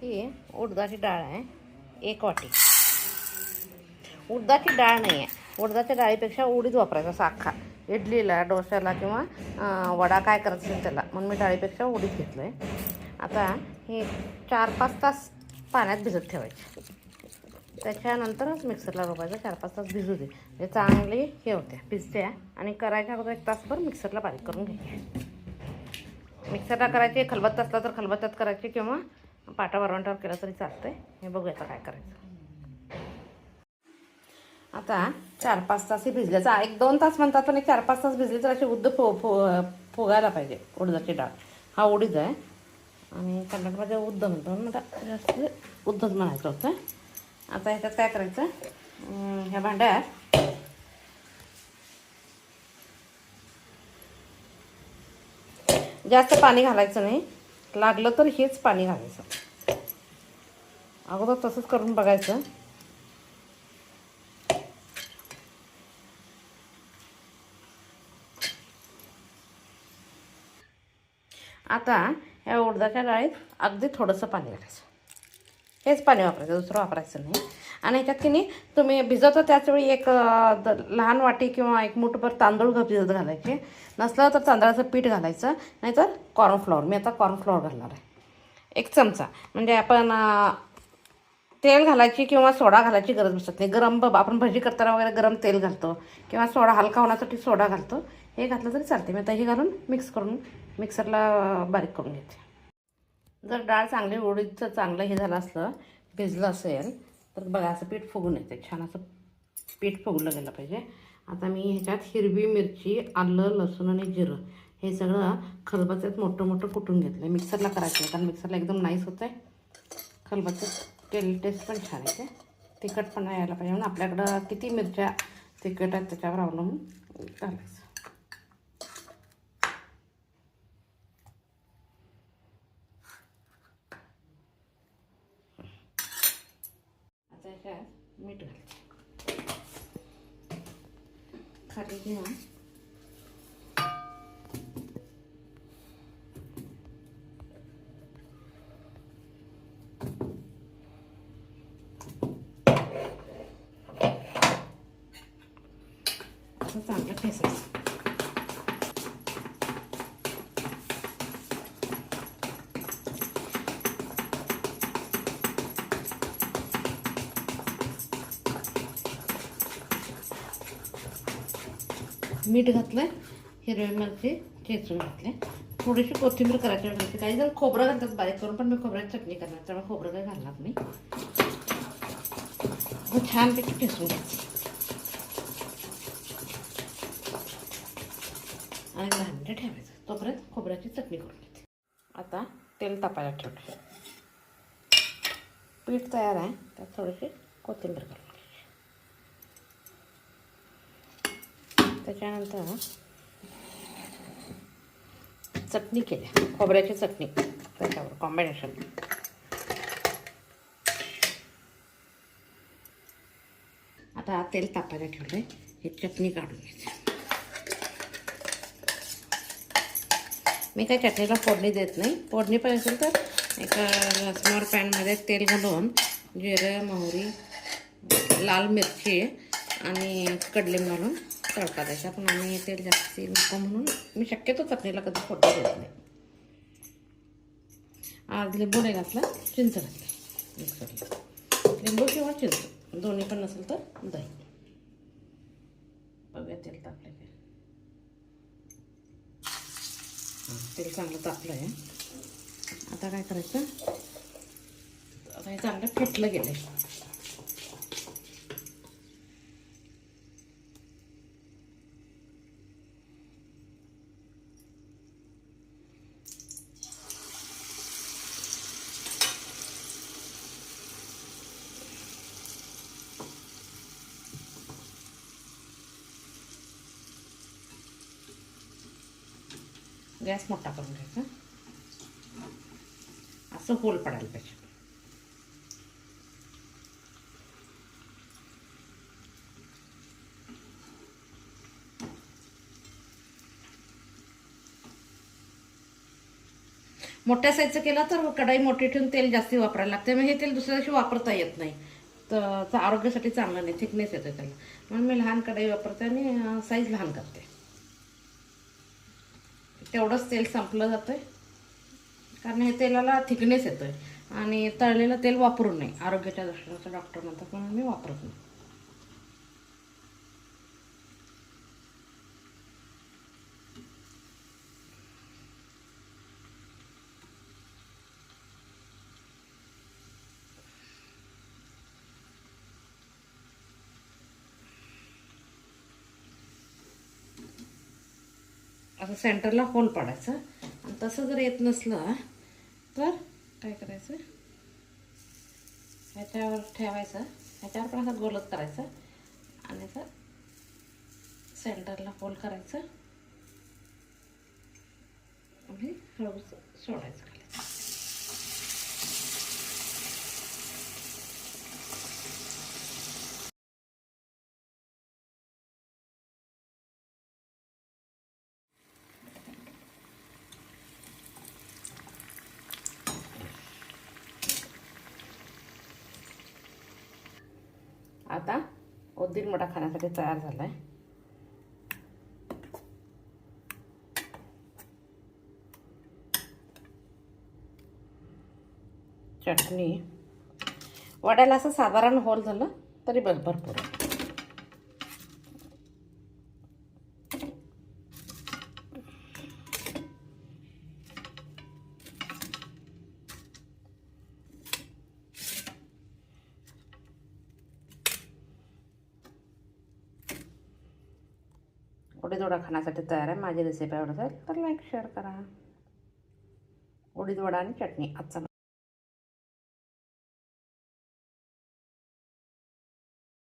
ही उडदाची डाळ आहे, 1 वाटी. उडदाची डाळ नाही आहे, उडदाच्या डाळीपेक्षा उडीद वापरायचा असा अख्खा. इडलीला, डोश्याला किंवा वडा काय करायचं असेल त्याला, म्हणून मी डाळीपेक्षा उडीद घेतलं आहे. आता हे 4-5 तास पाण्यात भिजत ठेवायचे. त्याच्यानंतरच मिक्सरला रोपायचं. 4-5 तास भिजू दे, म्हणजे चांगली हे होते, भिजते. आणि करायच्या अगोदर 1 तासभर मिक्सरला बारीक करून घ्यायचे. मिक्सरला करायचे, खलबत्ता असला तर खलबत्त्यात करायचे किंवा पाटा वरवंटावर केलं तरी चालतंय. हे बघूया काय करायचं. आता 4-5 तास भिजल्याचा, 1-2 तास म्हणतात, पण 4-5 तास भिजले तर असे उद्द फुगायला पाहिजे. उडदाची डाळ हा उडीद आहे आणि कन्नडमध्ये उद्द म्हणतो, म्हणून मला जास्त उद्दच म्हणायचं होतं. आता ह्याच्यात काय करायचं, ह्या भांड्यात जास्त पाणी घालायचं नाही. लागलं तर हेच पाणी घालायचं. अगोदर तसंच करून बघायचं. आता या उडदाच्या डाळीत अगदी थोडंसं पाणी घालायचं. हेच पाणी वापरायचं, दुसरं वापरायचं नाही. आणि ह्याच्यात की नाही, तुम्ही भिजवता त्याचवेळी एक लहान वाटी किंवा 1 मूठभर तांदूळ भिजत घालायचे. नसलं तर तांदळाचं पीठ घालायचं, नाहीतर कॉर्नफ्लॉवर. मी आता कॉर्नफ्लॉवर घालणार आहे 1 चमचा. म्हणजे आपण तेल घालायची किंवा सोडा घालायची गरज नसत नाही. गरम आपण भजी करताना वगैरे गरम तेल घालतो किंवा सोडा हलका होण्यासाठी सोडा घालतो. हे घातलं तरी चालते. मी आता हे घालून मिक्स करून मिक्सरला बारीक करून घेते. जर डाळ चांगली उडीदचं चांगलं हे झालं असलं, भिजलं असेल, तर बघा असं पीठ फुगून येते. छान असं पीठ फुगलं गेलं पाहिजे. आता मी ह्याच्यात हिरवी मिरची, आलं, लसूण आणि जिरं हे सगळं खलबत्त्यात मोठं मोठं कुटून घेतलं आहे. मिक्सरला करायचं आहे, कारण मिक्सरला एकदम नाईस होतं आहे. खलबत्त्यात केलेली टेस्ट पण छान येते. तिखटपणा यायला पाहिजे, म्हणून आपल्याकडं किती मिरच्या तिखट आहेत त्याच्यावर अवलंबून घालायचं. आता ह्याच्यात मीठ घालायचं. खाली घ्या. चांगलं फेसायचं. मीठ घातलं, हिरवी मिरची ठेचून घातले, थोडीशी कोथिंबीर करायची घालायची. काही जण खोबरं घालतात बारीक करून, पण मी खोबऱ्याची चटणी करणार, त्यामुळे खोबरं काही घालणार नाही. छानपैकी ठेचून घ्यायचं आणि भांडे ठेवायचं. तोपर्यंत खोबऱ्याची चटणी करून घेते. आता तेल तापायला ठेवलं. पीठ तयार आहे, त्यात थोडीशी कोथिंबीर घालून घ्यायची. त्याच्यानंतर चटणी केल्या, खोबऱ्याची चटणी त्याच्यावर कॉम्बिनेशन. आता तेल तापायला ठेवलं, हे चटणी काढून घ्यायची. मी काही चटणीला फोडणी देत नाही. फोडणी पाहिजे तर एका स्मॉल पॅनमध्ये तेल घालून जिरं, मोहरी, लाल मिरची आणि कडलिंब घालून तडका द्यायचा. पण आम्ही तेल जास्त नको म्हणून मी शक्यतो चटणीला कधी फोडणी देत नाही. आज लिंबू नाही घातला, चिंच घातली मिक्सरला. लिंबू किंवा चिंच दोन्ही पण नसेल तर दही. बघूया तेल तापलं काय. तेल चांगलं तापलं आहे. आता काय करायचं, आता हे चांगलं फेटलं गेलं. गॅस मोठा करून घ्यायचा, असं होल पडायला पाहिजे. मोठ्या साईजचं केलं तर कढई मोठी ठेवून तेल जास्ती वापरायला लागते, मग हे तेल दुसऱ्या दिवशी वापरता येत नाही, तर आरोग्यासाठी चांगलं नाही, थिकनेस येतो त्याला. म्हणून मी लहान कढई वापरते आणि साईज लहान करते. तेवढंच तेल संपलं जातं आहे, कारण हे तेलाला थिकनेस येतो आहे आणि तळलेलं तेल वापरू नये आरोग्याच्या दृष्टीनं डॉक्टर म्हणतात, म्हणून मी वापरत नाही. असं सेंटरला होल पाडायचं आणि तसं जर येत नसलं तर काय करायचं, ह्याच्यावर ठेवायचं, ह्याच्यावर पण असं गोलच करायचं आणि असं सेंटरला होल करायचं आणि हळूच सोडायचं खाली. आता उडीद वडा खाण्यासाठी तयार झाला आहे. चटणी, वड्याला असं साधारण होल झालं तरी बस भरपूर आहे. उडीद वडा खाण्यासाठी तयार आहे. माझी रेसिपी आवडत असेल तर लाईक शेअर करा. उडीद वडा आणि चटणी आजचा